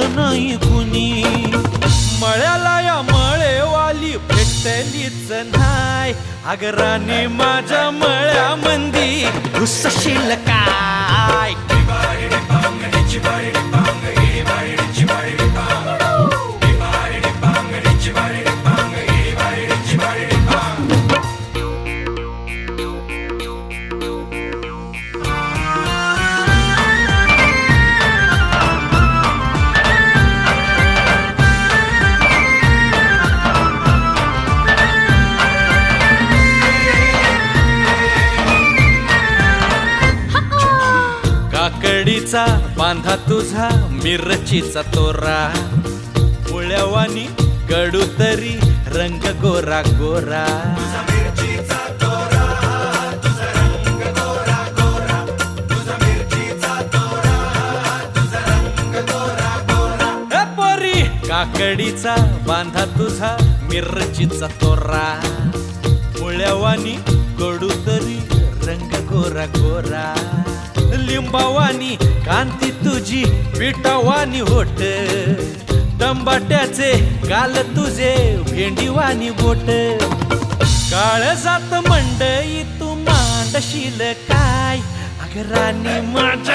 पाहिलं नाही कुणी. मळ्याला या मळेवाली भेटलीच नाय. अगं राणी माझ्या मळ्यामंदी घुसशील काय. काकडीचा बांधा तुझा मिरचीचा तोरा. मुळ्यावानी कडू तरी रंग गोरा गोरा. पोरी काकडीचा बांधा तुझा मिरचीचा तोरा. मुळ्यावानी कडू तरी रंग गोरा गोरा. लिंबावानी कांती तुझी पिठावानी होट. टंबाट्याचे गाल तुझे भेंडीवानी बोट. काळजात मंडई तू मांडशील काय. अगं राणी माझ्या